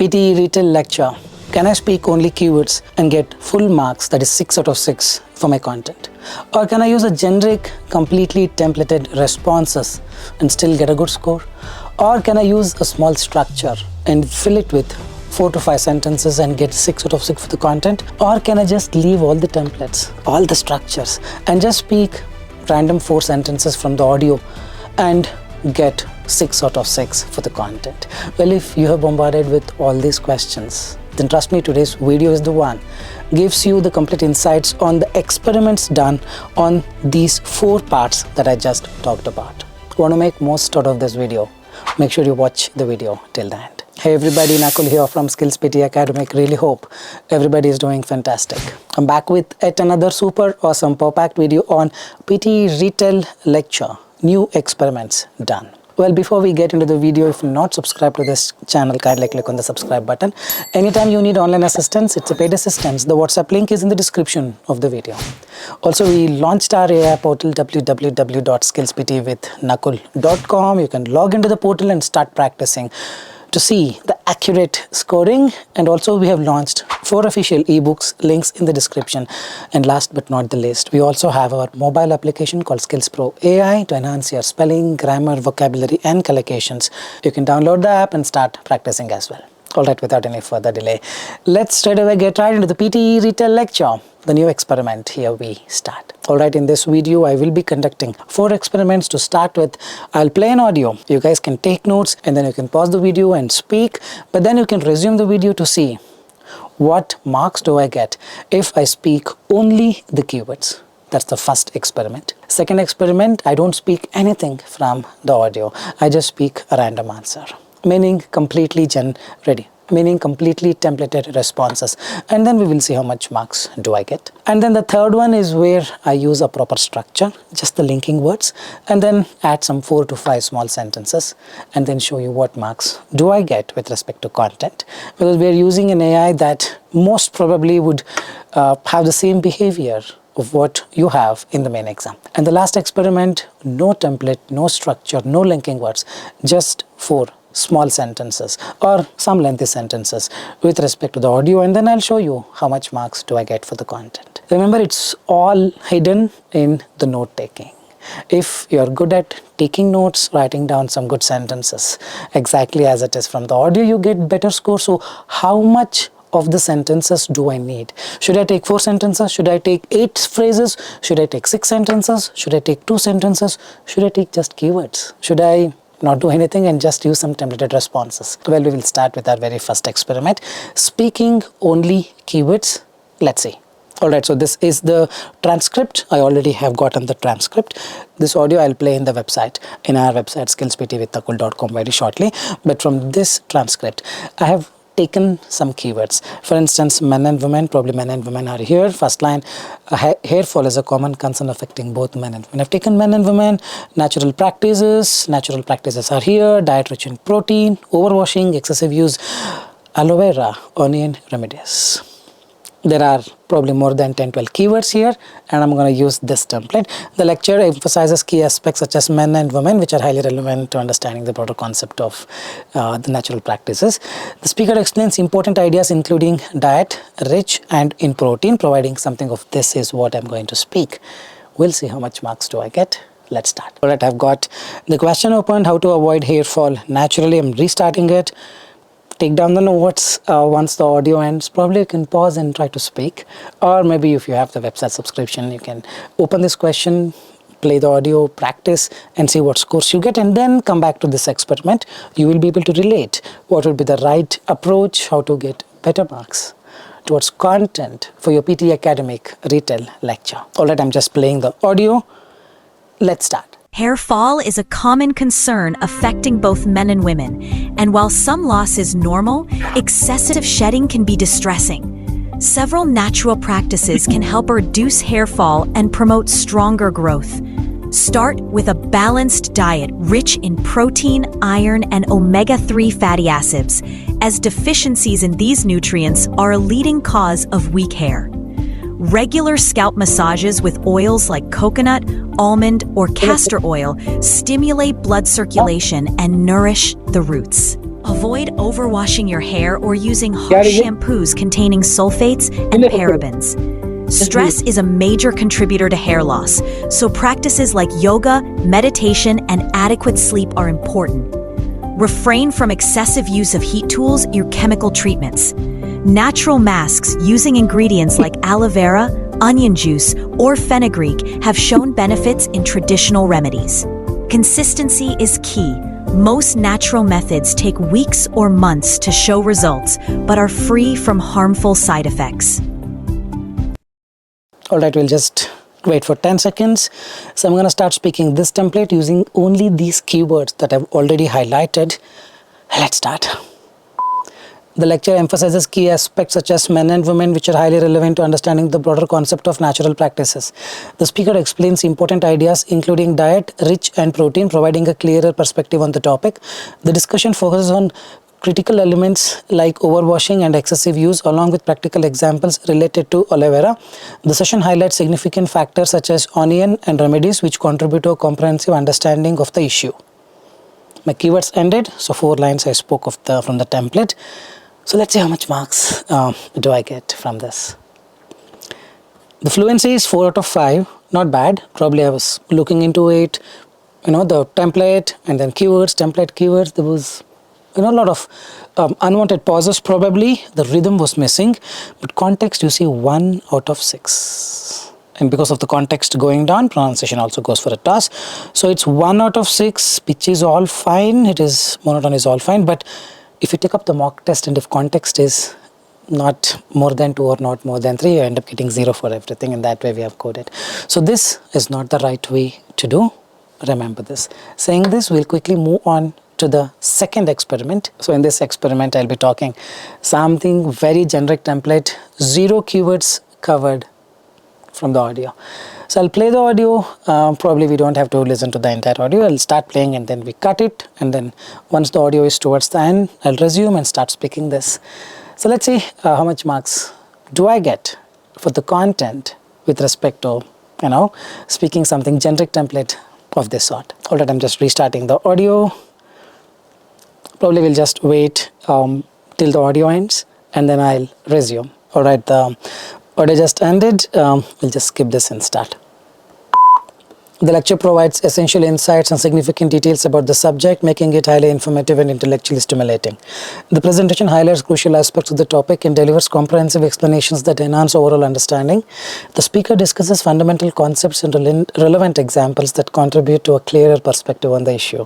PTE Retell lecture. Can I speak only keywords and get full marks, that is 6 out of 6 for my content? Or can I use a generic, completely templated responses and still get a good score? Or can I use a small structure and fill it with 4 to 5 sentences and get 6 out of 6 for the content? Or can I just leave all the templates, all the structures, and just speak random 4 sentences from the audio and get 6 out of 6 for the content? Well, if you have bombarded with all these questions, then trust me, today's video is the one. Gives you the complete insights on the experiments done on these 4 parts that I just talked about. Want to make most out of this video? Make sure you watch the video till the end. Hey everybody, Nakul here from SKILLS PTE ACADEMIC. Really hope everybody is doing fantastic. I'm back with yet another super awesome packed video on PTE Retell lecture, new experiments done. Well, before we get into the video, if you're not subscribed to this channel, kindly click on the subscribe button. Anytime you need online assistance, it's a paid assistance. The WhatsApp link is in the description of the video. Also, we launched our AI portal www.skillsptewithnakul.com. You can log into the portal and start practicing to see the accurate scoring. And also we have launched 4 official ebooks, links in the description. And last but not the least, we also have our mobile application called SKILLS Pro AI to enhance your spelling, grammar, vocabulary and collocations. You can download the app and start practicing as well. Alright, without any further delay, let's straight away get right into the PTE Retell lecture, the new experiment. Here we start. Alright, in this video, I will be conducting 4 experiments. To start with, I'll play an audio. You guys can take notes and then you can pause the video and speak, but then you can resume the video to see what marks do I get if I speak only the keywords. That's the first experiment. Second experiment, I don't speak anything from the audio. I just speak a random answer, meaning completely completely templated responses, and then we will see how much marks do I get. And then the third one is where I use a proper structure, just the linking words, and then add some 4 to 5 small sentences and then show you what marks do I get with respect to content, because we are using an AI that most probably would have the same behavior of what you have in the main exam. And the last experiment, no template, no structure, no linking words, just 4 small sentences or some lengthy sentences with respect to the audio, and then I'll show you how much marks do I get for the content. Remember, it's all hidden in the note taking. If you're good at taking notes, writing down some good sentences exactly as it is from the audio, you get better score. So how much of the sentences do I need? Should I take 4 sentences? Should I take 8 phrases? Should I take 6 sentences? Should I take 2 sentences? Should I take just keywords? Should I not do anything and just use some templated responses? Well, we will start with our very first experiment, speaking only keywords. Let's see. Alright, so this is the transcript. I already have gotten the transcript. This audio I'll play in the website, in our website skillsptewithnakul.com very shortly. But from this transcript, I have taken some keywords. For instance, men and women, probably men and women are here. First line, hair fall is a common concern affecting both men and women. I've taken men and women. Natural practices are here. Diet rich in protein, overwashing, excessive use, aloe vera, onion remedies. There are probably more than 10-12 keywords here, and I'm going to use this template. The lecture emphasizes key aspects such as men and women, which are highly relevant to understanding the broader concept of the natural practices. The speaker explains important ideas including diet, rich and in protein, providing something of this is what I'm going to speak. We'll see how much marks do I get. Let's start. Alright, I've got the question opened, how to avoid hair fall naturally. I'm restarting it. Take down the notes once the audio ends. Probably you can pause and try to speak, or maybe if you have the website subscription, you can open this question, play the audio, practice and see what scores you get, and then come back to this experiment. You will be able to relate what would be the right approach, how to get better marks towards content for your PTE Academic Retell lecture. Alright, I'm just playing the audio. Let's start. Hair fall is a common concern affecting both men and women, and while some loss is normal, excessive shedding can be distressing. Several natural practices can help reduce hair fall and promote stronger growth. Start with a balanced diet rich in protein, iron, and omega-3 fatty acids, as deficiencies in these nutrients are a leading cause of weak hair. Regular scalp massages with oils like coconut, almond, or castor oil stimulate blood circulation and nourish the roots. Avoid overwashing your hair or using harsh shampoos containing sulfates and parabens. Stress is a major contributor to hair loss, so practices like yoga, meditation, and adequate sleep are important. Refrain from excessive use of heat tools or chemical treatments. Natural masks using ingredients like aloe vera, onion juice, or fenugreek have shown benefits in traditional remedies. Consistency is key. Most natural methods take weeks or months to show results, but are free from harmful side effects. Alright, we'll just wait for 10 seconds. So I'm going to start speaking this template using only these keywords that I've already highlighted. Let's start. The lecture emphasizes key aspects such as men and women, which are highly relevant to understanding the broader concept of natural practices. The speaker explains important ideas including diet, rich and protein, providing a clearer perspective on the topic. The discussion focuses on critical elements like overwashing and excessive use, along with practical examples related to aloe vera. The session highlights significant factors such as onion and remedies, which contribute to a comprehensive understanding of the issue. My keywords ended, so 4 lines I spoke of from the template. So let's see how much marks do I get from this. The fluency is 4 out of 5, not bad. Probably I was looking into it, the template and then keywords, template keywords. There was a lot of unwanted pauses probably. The rhythm was missing, but context you see 1 out of 6. And because of the context going down, pronunciation also goes for a toss. So it's 1 out of 6, pitch is all fine, it is monotone is all fine, but if you take up the mock test and if context is not more than 2 or not more than 3, you end up getting 0 for everything, and that way we have coded. So this is not the right way to do. Remember this. Saying this, we'll quickly move on to the second experiment. So in this experiment, I'll be talking something very generic template, 0 keywords covered from the audio. So I'll play the audio. Probably we don't have to listen to the entire audio. I'll start playing and then we cut it, and then once the audio is towards the end, I'll resume and start speaking this. So let's see how much marks do I get for the content with respect to speaking something generic template of this sort. Alright, I'm just restarting the audio. Probably we'll just wait till the audio ends and then I'll resume. Alright, the audio just ended. We'll just skip this and start. The lecture provides essential insights and significant details about the subject, making it highly informative and intellectually stimulating. The presentation highlights crucial aspects of the topic and delivers comprehensive explanations that enhance overall understanding. The speaker discusses fundamental concepts and relevant examples that contribute to a clearer perspective on the issue.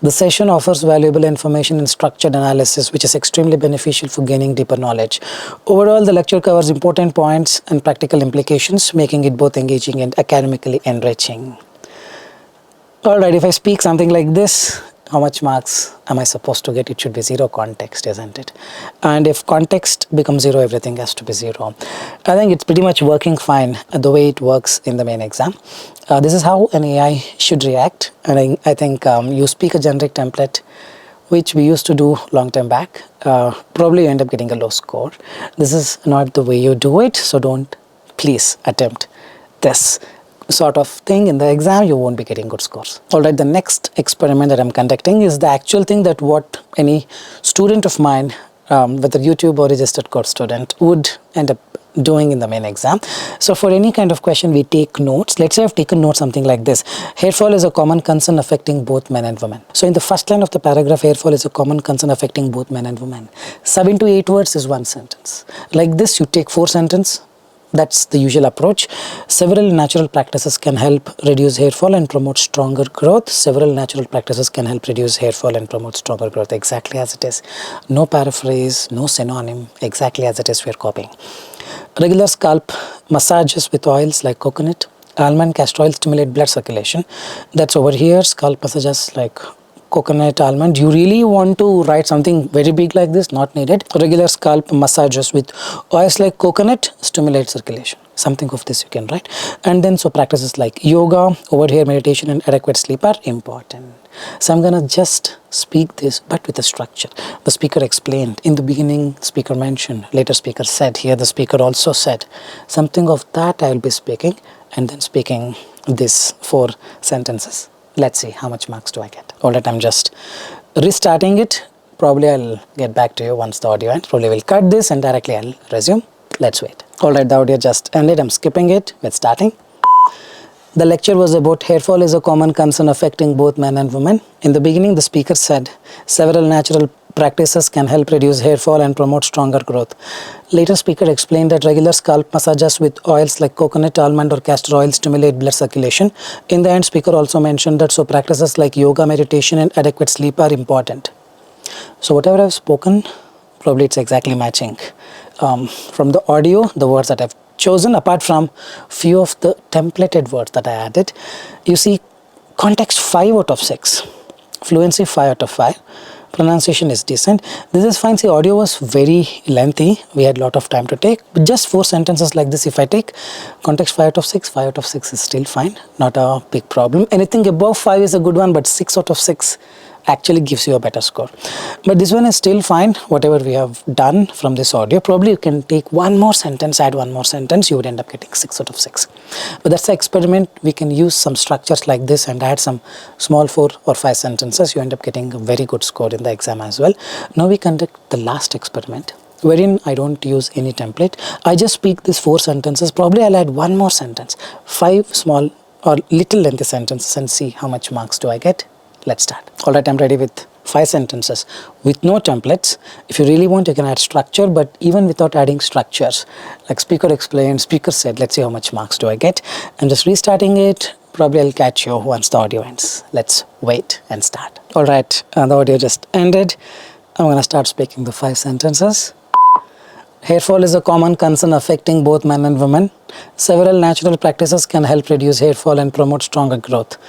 The session offers valuable information and structured analysis, which is extremely beneficial for gaining deeper knowledge. Overall, the lecture covers important points and practical implications, making it both engaging and academically enriching. Alright, if I speak something like this, how much marks am I supposed to get? It should be 0 context, isn't it? And if context becomes 0, everything has to be 0. I think it's pretty much working fine the way it works in the main exam. This is how an AI should react, and I think you speak a generic template, which we used to do long time back. Probably you end up getting a low score. This is not the way you do it, so don't please attempt this sort of thing in the exam. You won't be getting good scores. Alright, the next experiment that I'm conducting is the actual thing that what any student of mine, whether YouTube or registered course student, would end up doing in the main exam. So for any kind of question, we take notes. Let's say I've taken notes something like this: hair fall is a common concern affecting both men and women. So in the first line of the paragraph, hair fall is a common concern affecting both men and women. 7 to 8 words is 1 sentence. Like this, you take 4 sentences. That's the usual approach. Several natural practices can help reduce hair fall and promote stronger growth. Several natural practices can help reduce hair fall and promote stronger growth. Exactly as it is. No paraphrase, no synonym. Exactly as it is, we're copying. Regular scalp massages with oils like coconut, almond, castor oil stimulate blood circulation. That's over here. Scalp massages like coconut, almond. You really want to write something very big like this? Not needed. Regular scalp massages with oils like coconut stimulate circulation. Something of this you can write. And then so practices like yoga, over here meditation and adequate sleep are important. So I'm gonna just speak this but with a structure. The speaker explained. In the beginning, speaker mentioned. Later speaker said. Here the speaker also said. Something of that I will be speaking, and then speaking this 4 sentences. Let's see how much marks do I get. Alright, I'm just restarting it. Probably I'll get back to you once the audio ends. Probably we'll cut this and directly I'll resume. Let's wait. Alright, the audio just ended. I'm skipping it. We're starting. The lecture was about hair fall is a common concern affecting both men and women. In the beginning, the speaker said several natural practices can help reduce hair fall and promote stronger growth. Later, speaker explained that regular scalp massages with oils like coconut, almond or castor oil stimulate blood circulation. In the end, speaker also mentioned that so practices like yoga, meditation and adequate sleep are important. So whatever I've spoken, probably it's exactly matching. From the audio, the words that I've chosen, apart from few of the templated words that I added, you see context 5 out of 6, fluency 5 out of 5, pronunciation is decent. This is fine. See, audio was very lengthy. We had a lot of time to take, but just 4 sentences like this, if I take context 5 out of 6, 5 out of 6 is still fine, not a big problem. Anything above 5 is a good one, but 6 out of 6 actually gives you a better score. But this one is still fine. Whatever we have done from this audio, probably you can take one more sentence, add one more sentence, you would end up getting 6 out of 6. But that's the experiment. We can use some structures like this and add some small 4 or 5 sentences. You end up getting a very good score in the exam as well. Now we conduct the last experiment, wherein I don't use any template. I just speak these 4 sentences. Probably I'll add one more sentence, 5 small or little lengthy sentences, and see how much marks do I get. Let's start. Alright, I'm ready with 5 sentences with no templates. If you really want, you can add structure, but even without adding structures, like speaker explained, speaker said, let's see how much marks do I get. I'm just restarting it. Probably I'll catch you once the audio ends. Let's wait and start. Alright, the audio just ended. I'm gonna start speaking the 5 sentences. Hair fall is a common concern affecting both men and women. Several natural practices can help reduce hair fall and promote stronger growth.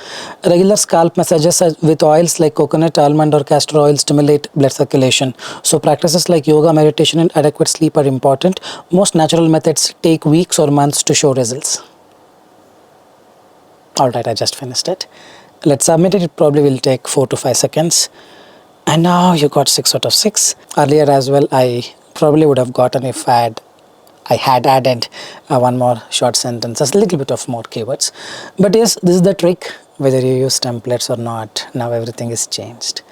Regular scalp massages with oils like coconut, almond or castor oil stimulate blood circulation. So practices like yoga, meditation and adequate sleep are important. Most natural methods take weeks or months to show results. Alright, I just finished it. Let's submit it. It probably will take 4 to 5 seconds. And now you got 6 out of 6. Earlier as well, I probably would have gotten if I had added one more short sentence, a little bit of more keywords. But yes, this is the trick. Whether you use templates or not, now everything is changed.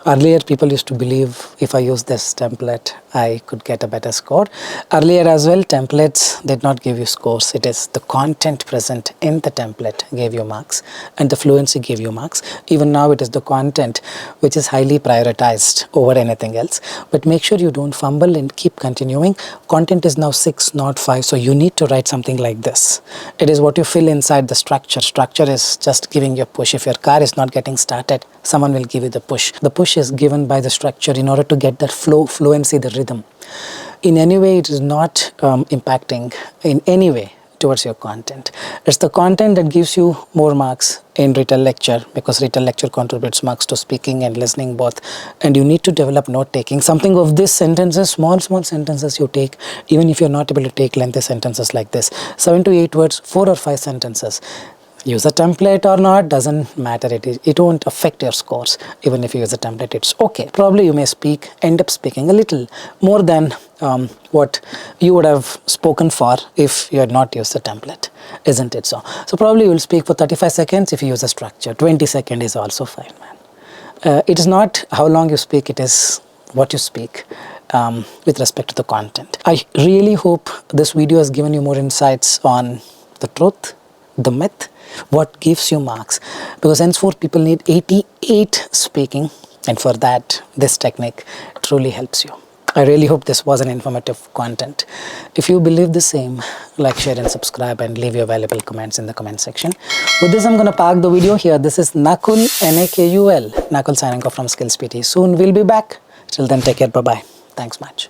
Earlier, people used to believe if I use this template, I could get a better score. Earlier as well, templates did not give you scores. It is the content present in the template gave you marks, and the fluency gave you marks. Even now, it is the content which is highly prioritized over anything else. But make sure you don't fumble and keep continuing. Content is now 6, not 5, so you need to write something like this. It is what you fill inside the structure. Structure is just giving you push. If your car is not getting started, someone will give you the push. The push is given by the structure in order to get that flow, fluency, the rhythm. In any way, it is not impacting in any way towards your content. It's the content that gives you more marks in Retell lecture, because Retell lecture contributes marks to speaking and listening both. And you need to develop note taking. Something of these sentences, small sentences you take, even if you're not able to take lengthy sentences like this. 7 to 8 words, 4 or 5 sentences. Use a template or not, doesn't matter. It won't affect your scores. Even if you use a template, it's okay. Probably you may end up speaking a little more than what you would have spoken for if you had not used the template, isn't it so? So probably you will speak for 35 seconds if you use a structure. 20 seconds is also fine, man. It is not how long you speak, it is what you speak with respect to the content. I really hope this video has given you more insights on the truth, the myth, what gives you marks, because henceforth people need 88 speaking, and for that this technique truly helps you. I really hope this was an informative content. If you believe the same, like, share and subscribe and leave your valuable comments in the comment section. With this, I'm going to park the video here. This is Nakul, Nakul, Nakul signing off from SKILLS PTE. Soon we'll be back. Till then, take care. Bye-bye. Thanks much.